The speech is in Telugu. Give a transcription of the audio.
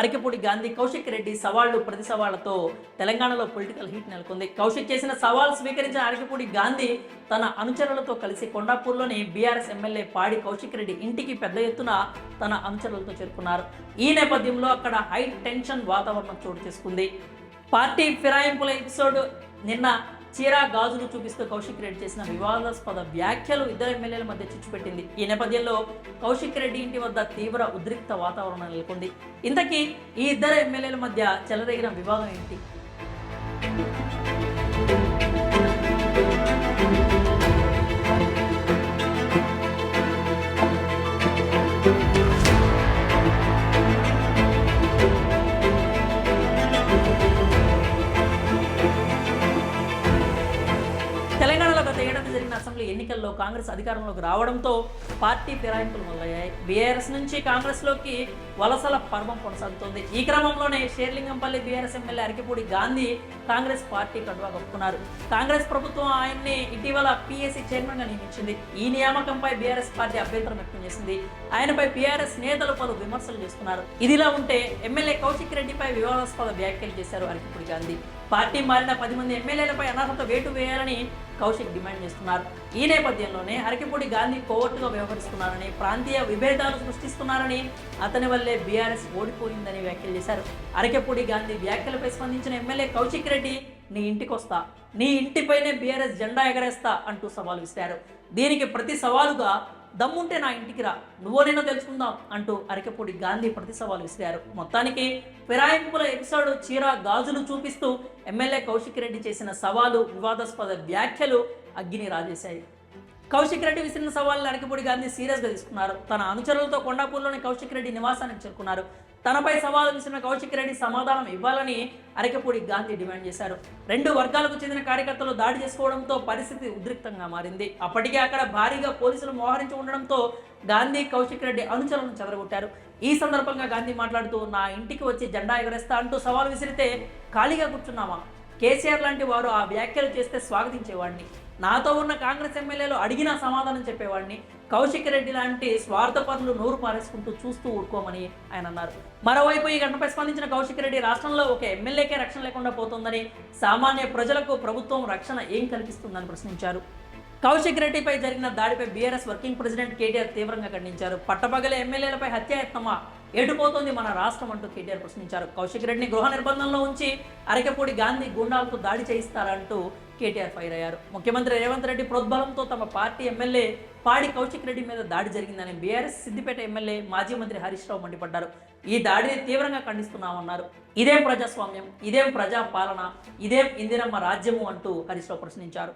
అరకెపూడి గాంధీ కౌశిక్ రెడ్డి సవాళ్లు ప్రతి సవాళ్లతో తెలంగాణలో పొలిటికల్ హీట్ నెలకొంది. కౌశిక్ చేసిన సవాల్ స్వీకరించిన అరకెపూడి గాంధీ తన అనుచరులతో కలిసి కొండాపూర్లోని బీఆర్ఎస్ ఎమ్మెల్యే పాడి కౌశిక్ రెడ్డి ఇంటికి పెద్ద ఎత్తున తన అనుచరులతో చేరుకున్నారు. ఈ నేపథ్యంలో అక్కడ హై టెన్షన్ వాతావరణం చోటు చేసుకుంది. పార్టీ ఫిరాయింపుల ఎపిసోడ్ నిన్న చీరా గాజులు చూపిస్తూ కౌశిక్ రెడ్డి చేసిన వివాదాస్పద వ్యాఖ్యలు ఇద్దరు ఎమ్మెల్యేల మధ్య చిచ్చుపెట్టింది. ఈ నేపథ్యంలో కౌశిక్ రెడ్డి ఇంటి వద్ద తీవ్ర ఉద్రిక్త వాతావరణం నెలకొంది. ఇంతకీ ఈ ఇద్దరు ఎమ్మెల్యేల మధ్య చెలరేగిన వివాదం ఏంటి? తెలంగాణలో గత ఏడాది జరిగిన అసెంబ్లీ ఎన్నికల్లో కాంగ్రెస్ అధికారంలోకి రావడంతో పార్టీ ఫిరాయింపులు మొదలయ్యాయి. బీఆర్ఎస్ నుంచి కాంగ్రెస్లోకి వలసల పర్వం కొనసాగుతోంది. ఈ క్రమంలోనే Serilingampally BRS MLA Arekapudi Gandhi Congress party కండువా కప్పుకున్నారు. కాంగ్రెస్ ప్రభుత్వం ఆయన్ని ఇటీవల పీఏసీ చైర్మన్గా నియమించింది. ఈ నియామకంపై బీఆర్ఎస్ పార్టీ అభ్యంతరం వ్యక్తం చేసింది. ఆయనపై బీఆర్ఎస్ నేతలు పలు విమర్శలు చేస్తున్నారు. ఇదిలా ఉంటే ఎమ్మెల్యే కౌశిక్ రెడ్డిపై వివాదాస్పద వ్యాఖ్యలు చేశారు అరకెపూడి గాంధీ. పార్టీ మారిన 10 మంది ఎమ్మెల్యేలపై అనర్హత వేటు వేయాలని కౌశిక్ డిమాండ్ చేస్తున్నారు. ఈ నేపథ్యంలోనే అరకెపూడి గాంధీ కోవర్టుగా వ్యవహరిస్తున్నారని, ప్రాంతీయ విభేదాలు సృష్టిస్తున్నారని, అతని వల్లే బీఆర్ఎస్ ఓడిపోయిందని వ్యాఖ్యలు చేశారు. అరకెపూడి గాంధీ వ్యాఖ్యలపై స్పందించిన ఎమ్మెల్యే కౌశిక్ రెడ్డి, నీ ఇంటికి వస్తా, నీ ఇంటిపైనే బీఆర్ఎస్ జెండా ఎగరేస్తా అంటూ సవాల్ విసిరారు. దీనికి ప్రతి సవాలుగా దమ్ముంటే నా ఇంటికి రా, నువ్వోనేనో తెలుసుకుందాం అంటూ అరకెపూడి గాంధీ ప్రతి సవాల్ విసిరారు. మొత్తానికి ఫిరాయింపుల ఎపిసోడ్ చీరా గాజులు చూపిస్తూ ఎమ్మెల్యే కౌశిక్ రెడ్డి చేసిన సవాలు, వివాదాస్పద వ్యాఖ్యలు అగ్గిని రాజేశాయి. కౌశిక్ రెడ్డి విసిరిన సవాళ్ళని అరకెపూడి గాంధీ సీరియస్గా తీసుకున్నారు. తన అనుచరులతో కొండాపూర్లోని కౌశిక్ రెడ్డి నివాసానికి చేరుకున్నారు. తనపై సవాలు విసిరిన కౌశిక్ రెడ్డి సమాధానం ఇవ్వాలని అరకెపూడి గాంధీ డిమాండ్ చేశారు. 2 వర్గాలకు చెందిన కార్యకర్తలు దాడి చేసుకోవడంతో పరిస్థితి ఉద్రిక్తంగా మారింది. అప్పటికే అక్కడ భారీగా పోలీసులు మోహరించి ఉండడంతో గాంధీ కౌశిక్ రెడ్డి అనుచరులను చెదరగొట్టారు. ఈ సందర్భంగా గాంధీ మాట్లాడుతూ, నా ఇంటికి వచ్చి జెండా ఎగరేస్తా అంటూ సవాల్ విసిరితే ఖాళీగా కూర్చున్నామా? కేసీఆర్ లాంటి వారు ఆ వ్యాఖ్యలు చేస్తే స్వాగతించేవాడిని. నాతో ఉన్న కాంగ్రెస్ ఎమ్మెల్యేలు అడిగినా సమాధానం చెప్పేవాడిని. కౌశిక్ రెడ్డి లాంటి స్వార్థపరులు నోరు పారేసుకుంటూ చూస్తూ ఊరుకోమని ఆయన అన్నారు. మరోవైపు ఈ ఘటనపై స్పందించిన కౌశిక్ రెడ్డి, రాష్ట్రంలో ఒక ఎమ్మెల్యేకే రక్షణ లేకుండా పోతుందని, సామాన్య ప్రజలకు ప్రభుత్వం రక్షణ ఏం కల్పిస్తుందని ప్రశ్నించారు. కౌశిక్ రెడ్డిపై జరిగిన దాడిపై బీఆర్ఎస్ వర్కింగ్ ప్రెసిడెంట్ కేటీఆర్ తీవ్రంగా ఖండించారు. పట్టపగలే ఎమ్మెల్యేలపై హత్యాయత్నమా, ఎటుపోతోంది మన రాష్ట్రం అంటూ కేటీఆర్ ప్రశ్నించారు. కౌశిక్ రెడ్డిని గృహ నిర్బంధంలో ఉంచి అరకెపూడి గాంధీ గుండాలతో దాడి చేయిస్తారంటూ కేటీఆర్ ఫైర్ అయ్యారు. ముఖ్యమంత్రి రేవంత్ రెడ్డి ప్రోద్బలంతో తమ పార్టీ ఎమ్మెల్యే పాడి కౌశిక్ రెడ్డి మీద దాడి జరిగిందని బీఆర్ఎస్ సిద్దిపేట ఎమ్మెల్యే మాజీ మంత్రి హరీష్ రావు మండిపడ్డారు. ఈ దాడిని తీవ్రంగా ఖండిస్తున్నామన్నారు. ఇదేం ప్రజాస్వామ్యం, ఇదేం ప్రజాపాలన, ఇదేం ఇందిరమ్మ రాజ్యము అంటూ హరీష్ రావు ప్రశ్నించారు.